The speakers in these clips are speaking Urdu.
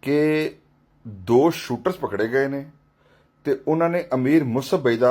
کہ ਦੋ ਸ਼ੂਟਰਸ ਪਕੜੇ ਗਏ ਨੇ ਤੇ ਉਹਨਾਂ ਨੇ ਅਮੀਰ ਮੁਸਬ ਬਈ ਦਾ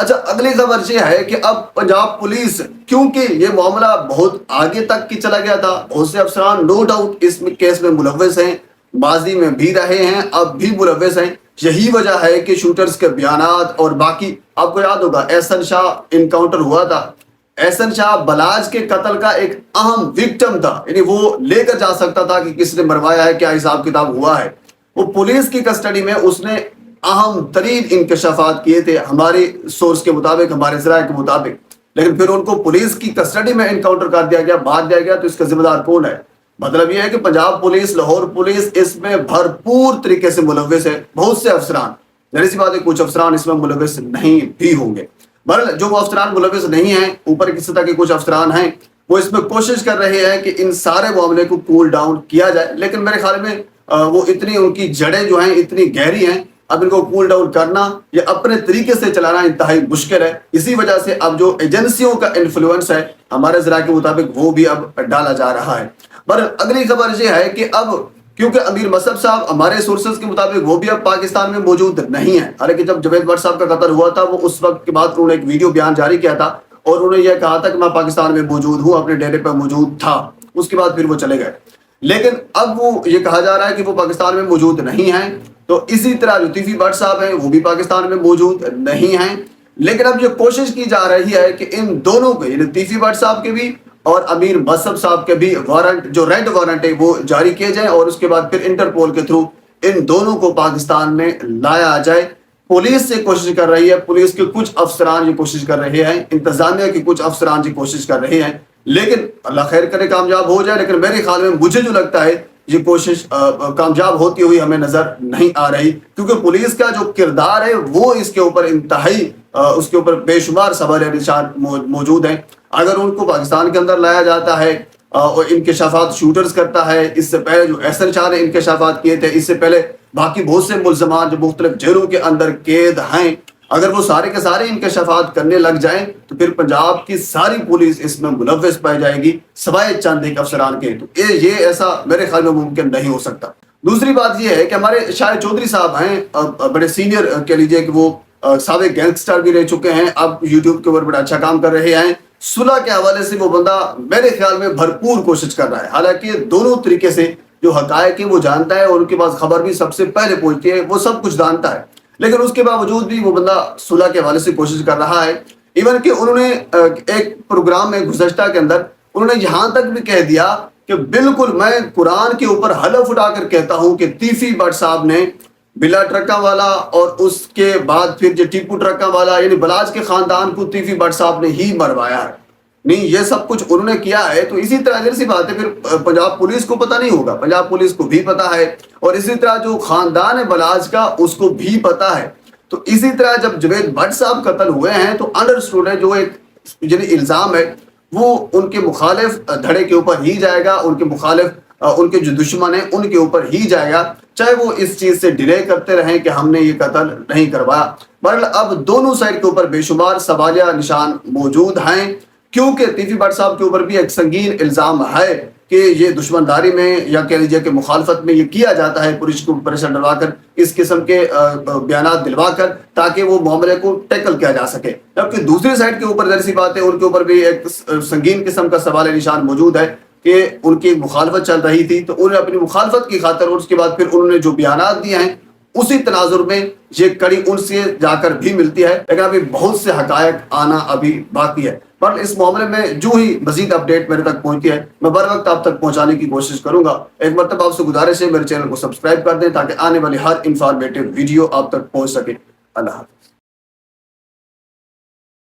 اچھا اگلی خبر یہ ہے کہ اب پنجاب پولیس، کیونکہ یہ معاملہ بہت آگے تک کی چلا گیا تھا، بہت سے افسران نو ڈاؤٹ اس کیس میں ملوث ہیں، ماضی میں بھی رہے ہیں، اب بھی ملوث ہیں. یہی وجہ ہے کہ شوٹرز کے بیانات اور باقی، آپ کو یاد ہوگا احسن شاہ انکاؤنٹر ہوا تھا، احسن شاہ بلاج کے قتل کا ایک اہم وکٹم تھا، یعنی وہ لے کر جا سکتا تھا کہ کس نے مروایا ہے، کیا حساب کتاب ہوا ہے. وہ پولیس کی کسٹڈی میں اس نے اہم ترین انکشافات کیے تھے ہمارے سورس کے مطابق، ہمارے ذرائع کے مطابق، لیکن پھر ان کو پولیس کی کسٹڈی میں انکاؤنٹر کر دیا گیا، مار دیا گیا. تو اس کا ذمہ دار کون ہے؟ مطلب یہ ہے کہ پنجاب پولیس، لاہور پولیس اس میں بھرپور طریقے سے ملوث ہے. بہت سے افسران، ظاہر سی بات ہے کچھ افسران اس میں ملوث نہیں بھی ہوں گے. بہرحال جو وہ افسران ملوث نہیں ہیں، اوپر کی سطح کے کچھ افسران ہیں، وہ اس میں کوشش کر رہے ہیں کہ ان سارے معاملے کو کول ڈاؤن کیا جائے. لیکن میرے خیال میں وہ اتنی، ان کی جڑیں جو ہیں اتنی گہری ہیں، اب ان کو کول ڈاؤن کرنا یا اپنے طریقے سے چلانا انتہائی مشکل ہے. اسی وجہ سے اب جو ایجنسیوں کا انفلوئنس ہے ہمارے ذرائع کے مطابق وہ بھی اب ڈالا جا رہا ہے. پر اگلی خبر یہ ہے کہ اب کیونکہ امیر مصعب صاحب ہمارے سورسز کے مطابق وہ بھی اب پاکستان میں موجود نہیں ہیں. حالانکہ جب جوید بٹ صاحب کا قتل ہوا تھا، وہ اس وقت کے بعد انہوں نے ایک ویڈیو بیان جاری کیا تھا اور انہوں نے یہ کہا تھا کہ میں پاکستان میں موجود ہوں، اپنے ڈیرے پہ موجود تھا. اس کے بعد پھر وہ چلے گئے. لیکن اب وہ یہ کہا جا رہا ہے کہ وہ پاکستان میں موجود نہیں ہیں. تو اسی طرح جو تیفی بٹ صاحب ہیں وہ بھی پاکستان میں موجود نہیں ہیں. لیکن اب یہ کوشش کی جا رہی ہے کہ ان دونوں کو، یعنی تیفی بٹ صاحب کے بھی اور امیر مصعب صاحب کے بھی وارنٹ، جو ریڈ وارنٹ ہے، وہ جاری کیے جائیں اور اس کے بعد پھر انٹرپول کے تھرو ان دونوں کو پاکستان میں لایا جائے. پولیس سے کوشش کر رہی ہے، پولیس کے کچھ افسران یہ کوشش کر رہے ہیں، انتظامیہ کے کچھ افسران یہ کوشش کر رہے ہیں. لیکن اللہ خیر کرے کامیاب ہو جائے. لیکن میرے خیال میں، مجھے جو لگتا ہے، یہ کوشش کامیاب ہوتی ہوئی ہمیں نظر نہیں آ رہی، کیونکہ پولیس کا جو کردار ہے وہ اس کے اوپر انتہائی، اس کے اوپر بے شمار سوال نشان موجود ہیں. اگر ان کو پاکستان کے اندر لایا جاتا ہے اور انکشافات شوٹرز کرتا ہے، اس سے پہلے جو احسن شاہ نے انکشافات کیے تھے، اس سے پہلے باقی بہت سے ملزمان جو مختلف جیلوں کے اندر قید ہیں، اگر وہ سارے کے سارے انکشافات کرنے لگ جائیں تو پھر پنجاب کی ساری پولیس اس میں ملوث پائی جائے گی، سوائے چند ایک افسران کے. تو یہ ایسا میرے خیال میں ممکن نہیں ہو سکتا. دوسری بات یہ ہے کہ ہمارے شاہد چودھری صاحب ہیں، بڑے سینئر کہہ لیجیے کہ وہ سابق گینگسٹر بھی رہ چکے ہیں، اب یوٹیوب کے اوپر بڑا اچھا کام کر رہے ہیں. صلح کے حوالے سے وہ بندہ میرے خیال میں بھرپور کوشش کر رہا ہے. حالانکہ دونوں طریقے سے جو حقائق ہیں وہ جانتا ہے اور ان کے پاس خبر بھی سب سے پہلے پہنچتی ہے، وہ سب کچھ جانتا ہے. لیکن اس کے باوجود بھی وہ بندہ صلح کے حوالے سے کوشش کر رہا ہے. ایون کہ انہوں نے ایک پروگرام میں گزشتہ کے اندر انہوں نے یہاں تک بھی کہہ دیا کہ بالکل میں قرآن کے اوپر حلف اٹھا کر کہتا ہوں کہ تیفی بٹ صاحب نے بلا ٹرکا والا اور اس کے بعد پھر جو ٹیپو ٹرکا والا، یعنی بلاج کے خاندان کو تیفی بٹ صاحب نے ہی مروایا ہے. نہیں، یہ سب کچھ انہوں نے کیا ہے. تو اسی طرح ظاہر سی بات ہے پھر پنجاب پولیس کو پتہ نہیں ہوگا، پنجاب پولیس کو بھی پتہ ہے، اور اسی طرح جو خاندان ہے بلاج کا اس کو بھی پتہ ہے. تو اسی طرح جب جوید بٹ صاحب قتل ہوئے ہیں تو انڈرسٹوڈ ہے، جو ایک یعنی الزام ہے وہ ان کے مخالف دھڑے کے اوپر ہی جائے گا، ان کے مخالف، ان کے جو دشمن ہیں ان کے اوپر ہی جائے گا، چاہے وہ اس چیز سے ڈیلے کرتے رہیں کہ ہم نے یہ قتل نہیں کروایا. بہرحال اب دونوں سائڈ کے اوپر بے شمار سوالیہ نشان موجود ہیں، کیونکہ تیفی بٹ صاحب کے اوپر بھی ایک سنگین الزام ہے کہ یہ دشمن داری میں یا کہہ لیجیے کہ مخالفت میں یہ کیا جاتا ہے، پولیس کو پریشر ڈلوا کر، اس قسم کے بیانات دلوا کر، تاکہ وہ معاملے کو ٹیکل کیا جا سکے. جبکہ دوسری سائڈ کے اوپر ظاہر سی بات ہے ان کے اوپر بھی ایک سنگین قسم کا سوال نشان موجود ہے کہ ان کی مخالفت چل رہی تھی، تو انہوں نے اپنی مخالفت کی خاطر اور اس کے بعد پھر انہوں نے جو بیانات دیے ہیں اسی تناظر میں یہ کڑی ان سے جا کر بھی ملتی ہے. لیکن ابھی بہت سے حقائق آنا ابھی باقی ہے. پر اس معاملے میں جو ہی مزید اپڈیٹ میرے تک پہنچتی ہے میں بر وقت آپ تک پہنچانے کی کوشش کروں گا. ایک مرتبہ آپ سے گزارش ہے میرے چینل کو سبسکرائب کر دیں تاکہ آنے والی ہر انفارمیٹیو ویڈیو آپ تک پہنچ سکے. اللہ حافظ.